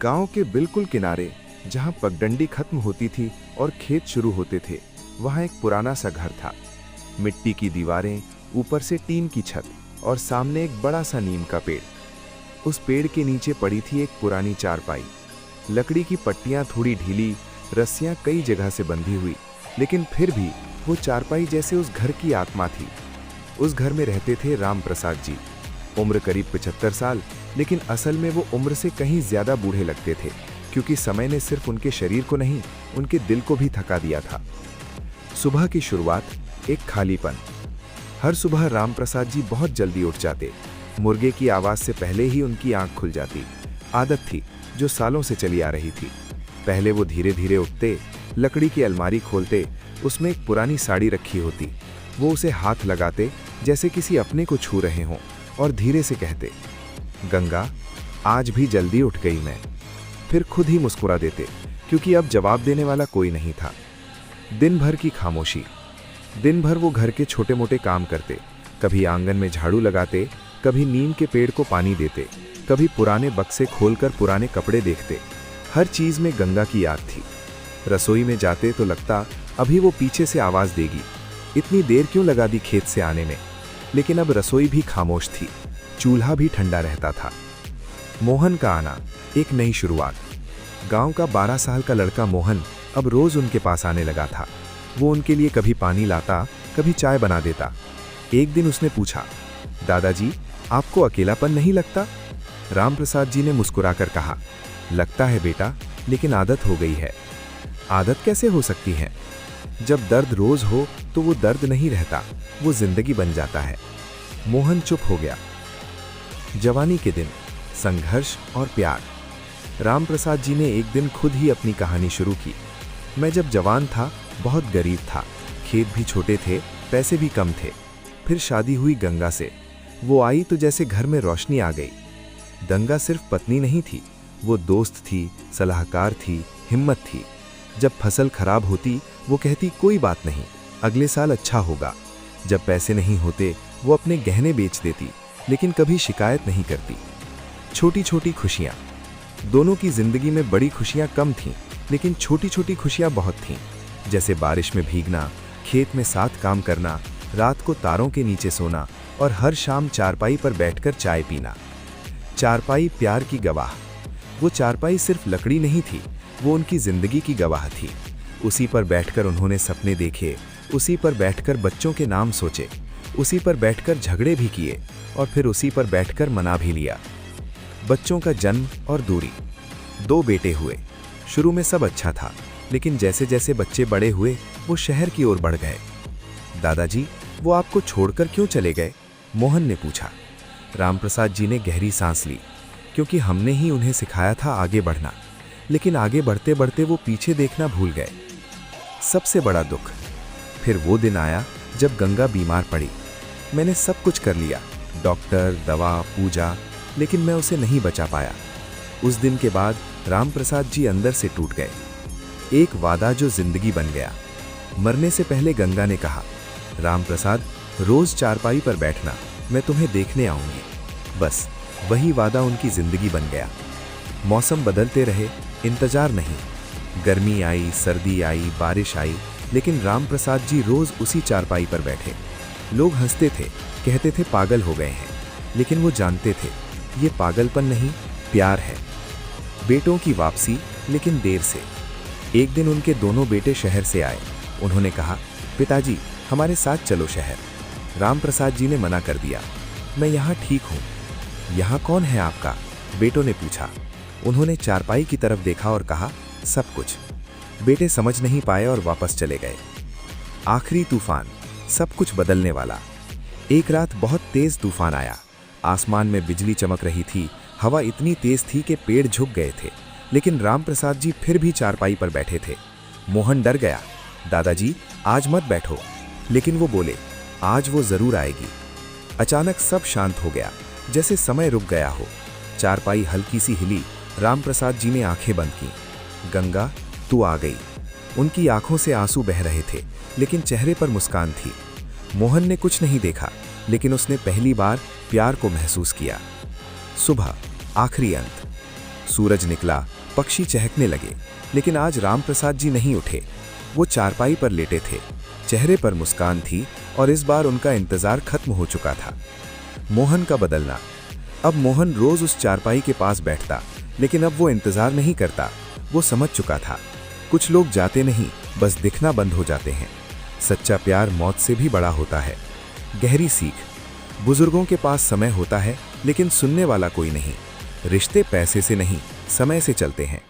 गांव के बिल्कुल किनारे, जहां पगडंडी खत्म होती थी और खेत शुरू होते थे, वहां एक पुराना सा घर था। मिट्टी की दीवारें, ऊपर से टीन की छत और सामने एक बड़ा सा नीम का पेड़। उस पेड़ के नीचे पड़ी थी एक पुरानी चारपाई। लकड़ी की पट्टियां थोड़ी ढीली, रस्सियां कई जगह से बंधी हुई, लेकिन फिर भी वो चारपाई जैसे उस घर की आत्मा थी। उस घर में रहते थे राम प्रसाद जी। उम्र करीब 75 साल, लेकिन असल में वो उम्र से कहीं ज्यादा बूढ़े लगते थे, क्योंकि समय ने सिर्फ उनके शरीर को नहीं, उनके दिल को भी थका दिया था। सुबह की शुरुआत एक खालीपन। हर सुबह राम प्रसाद जी बहुत जल्दी उठ जाते। मुर्गे की आवाज से पहले ही उनकी आंख खुल जाती। आदत थी जो सालों से चली आ रही थी। पहले वो धीरे धीरे उठते, लकड़ी की अलमारी खोलते, उसमें एक पुरानी साड़ी रखी होती। वो उसे हाथ लगाते जैसे किसी अपने को छू रहे हों, और धीरे से कहते, गंगा, आज भी जल्दी उठ गई मैं। फिर खुद ही मुस्कुरा देते, क्योंकि अब जवाब देने वाला कोई नहीं था। दिन भर की खामोशी। दिन भर वो घर के छोटे मोटे काम करते। कभी आंगन में झाड़ू लगाते, कभी नीम के पेड़ को पानी देते, कभी पुराने बक्से खोलकर पुराने कपड़े देखते। हर चीज में गंगा की याद थी। रसोई में जाते तो लगता अभी वो पीछे से आवाज देगी, इतनी देर क्यों लगा दी खेत से आने में। लेकिन अब रसोई भी खामोश थी, चूल्हा भी ठंडा रहता था। मोहन का आना, एक नई शुरुआत। गांव का 12 साल का लड़का मोहन अब रोज उनके पास आने लगा था। वो उनके लिए कभी पानी लाता, कभी चाय बना देता। एक दिन उसने पूछा, दादाजी, आपको अकेलापन नहीं लगता? रामप्रसाद जी ने मुस्कुराकर कहा, लगता है बेटा, लेकिन आदत हो गई है। आदत कैसे हो सकती है? जब दर्द रोज हो तो वो दर्द नहीं रहता, वो जिंदगी बन जाता है। मोहन चुप हो गया। जवानी के दिन, संघर्ष और प्यार। रामप्रसाद जी ने एक दिन खुद ही अपनी कहानी शुरू की। मैं जब जवान था, बहुत गरीब था, खेत भी छोटे थे, पैसे भी कम थे। फिर शादी हुई गंगा से। वो आई तो जैसे घर में रोशनी आ गई। गंगा सिर्फ पत्नी नहीं थी, वो दोस्त थी, सलाहकार थी, हिम्मत थी। जब फसल खराब होती, वो कहती, कोई बात नहीं, अगले साल अच्छा होगा। जब पैसे नहीं होते, वो अपने गहने बेच देती, लेकिन कभी शिकायत नहीं करती। छोटी छोटी खुशियाँ। दोनों की जिंदगी में बड़ी खुशियाँ कम थीं, लेकिन छोटी छोटी खुशियाँ बहुत थीं। जैसे बारिश में भीगना, खेत में साथ काम करना, रात को तारों के नीचे सोना और हर शाम चारपाई पर बैठकर चाय पीना। चारपाई प्यार की गवाह। वो चारपाई सिर्फ लकड़ी नहीं थी, वो उनकी जिंदगी की गवाह थी। उसी पर बैठकर उन्होंने सपने देखे, उसी पर बैठकर बच्चों के नाम सोचे, उसी पर बैठकर झगड़े भी किए, और फिर उसी पर बैठकर मना भी लिया। बच्चों का जन्म और दूरी। 2 बेटे हुए। शुरू में सब अच्छा था, लेकिन जैसे जैसे बच्चे बड़े हुए, वो शहर की ओर बढ़ गए। दादाजी, वो आपको छोड़कर क्यों चले गए? मोहन ने पूछा। रामप्रसाद जी ने गहरी सांस ली, क्योंकि हमने ही उन्हें सिखाया था आगे बढ़ना। लेकिन आगे बढ़ते बढ़ते वो पीछे देखना भूल गए। सबसे बड़ा दुख। फिर वो दिन आया जब गंगा बीमार पड़ी। मैंने सब कुछ कर लिया, डॉक्टर, दवा, पूजा, लेकिन मैं उसे नहीं बचा पाया। उस दिन के बाद रामप्रसाद जी अंदर से टूट गए। एक वादा जो जिंदगी बन गया। मरने से पहले गंगा ने कहा, रामप्रसाद, रोज चारपाई पर बैठना, मैं तुम्हें देखने आऊंगी। बस वही वादा उनकी जिंदगी बन गया। मौसम बदलते रहे, इंतजार नहीं। गर्मी आई, सर्दी आई, बारिश आई, लेकिन रामप्रसाद जी रोज उसी चारपाई पर बैठे। लोग हंसते थे, कहते थे पागल हो गए हैं, लेकिन वो जानते थे ये पागलपन नहीं, प्यार है। बेटों की वापसी, लेकिन देर से। एक दिन उनके दोनों बेटे शहर से आए। उन्होंने कहा, पिताजी, हमारे साथ चलो शहर। रामप्रसाद जी ने मना कर दिया, मैं यहाँ ठीक हूँ। यहाँ कौन है आपका? बेटों ने पूछा। उन्होंने चारपाई की तरफ देखा और कहा, सब कुछ। बेटे समझ नहीं पाए और वापस चले गए। आखिरी तूफान, सब कुछ बदलने वाला। एक रात बहुत तेज तूफान आया। आसमान में बिजली चमक रही थी, हवा इतनी तेज थी कि पेड़ झुक गए थे, लेकिन रामप्रसाद जी फिर भी चारपाई पर बैठे थे। मोहन डर गया, दादाजी, आज मत बैठो। लेकिन वो बोले, आज वो जरूर आएगी। अचानक सब शांत हो गया, जैसे समय रुक गया हो। चारपाई हल्की सी हिली। रामप्रसाद जी ने आंखें बंद की। गंगा, तू आ गई। उनकी आंखों से आंसू बह रहे थे, लेकिन चेहरे पर मुस्कान थी। मोहन ने कुछ नहीं देखा, लेकिन उसने पहली बार प्यार को महसूस किया। सुबह, आखिरी अंत। सूरज निकला, पक्षी चहकने लगे, लेकिन आज रामप्रसाद जी नहीं उठे। वो चारपाई पर लेटे थे, चेहरे पर मुस्कान थी और इस बार उनका इंतजार खत्म हो चुका था। मोहन का बदलना। अब मोहन रोज उस चारपाई के पास बैठता, लेकिन अब वो इंतजार नहीं करता। वो समझ चुका था, कुछ लोग जाते नहीं, बस दिखना बंद हो जाते हैं। सच्चा प्यार मौत से भी बड़ा होता है। गहरी सीख। बुजुर्गों के पास समय होता है, लेकिन सुनने वाला कोई नहीं। रिश्ते पैसे से नहीं, समय से चलते हैं।